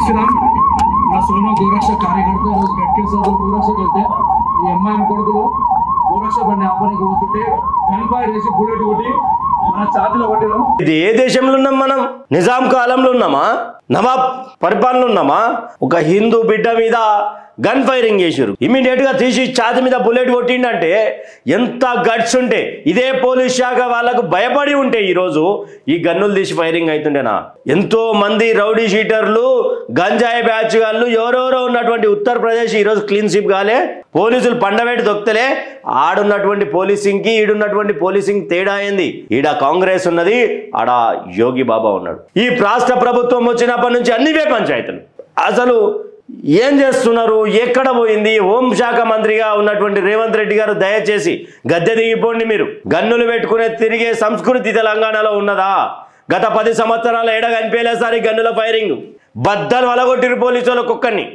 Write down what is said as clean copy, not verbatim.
శ్రీరామ్ మన సోమ గోరక్ష కార్యకర్త రోజు గట్కేశ్వర గోరక్షకు వెళ్తే ఈ ఎంఐఎం కొడుకులు గోరక్ష బండి ఆపడానికి పోతుంటే గన్ ఫైర్ చేసి బుల్లెట్ కొట్టి మన ఛాతీలో కొట్టినాం. ఇది ఏ దేశంలో ఉన్నాం మనం? నిజాం కాలంలో ఉన్నామా? నవాబ్ పరిపాలన ఉన్నామా? ఒక హిందూ బిడ్డ మీద గన్ ఫైరింగ్ చేసారు, ఇమీడియట్ గా తీసి ఛాతి మీద బుల్లెట్ కొట్టిండంటే ఎంత గట్స్ ఉంటే, ఇదే పోలీస్ శాఖ వాళ్ళకు భయపడి ఉంటే ఈరోజు ఈ గన్నులు తీసి ఫైరింగ్ అవుతుండేనా? ఎంతో మంది రౌడీ షీటర్లు గంజాయి బ్యాచ్ వాళ్ళు ఎవరెవరో ఉన్నటువంటి ఉత్తరప్రదేశ్ ఈరోజు క్లీన్ స్వీప్ కాలే, పోలీసులు పండబెట్టి దొక్తలే. ఆడున్నటువంటి పోలీసింగ్ కి ఈడున్నటువంటి పోలీసింగ్ తేడా అయింది. ఈడ కాంగ్రెస్ ఉన్నది, ఆడ యోగి బాబా ఉన్నాడు. ఈ రాష్ట్ర ప్రభుత్వం వచ్చినప్పటి నుంచి అన్నివే పంచాయతీలు. అసలు ఏం చేస్తున్నారు? ఎక్కడ పోయింది? హోంశాఖ మంత్రిగా ఉన్నటువంటి రేవంత్ రెడ్డి గారు దయచేసి గద్దె దిగిపోండి. మీరు గన్నులు పెట్టుకునే తిరిగే సంస్కృతి తెలంగాణలో ఉన్నదా? గత 10 సంవత్సరాల ఎడ కనిపించలే సార్ ఈ గన్నుల ఫైరింగ్. బద్దలు వలగొట్టిరు పోలీసులు ఒక్కొక్కరిని.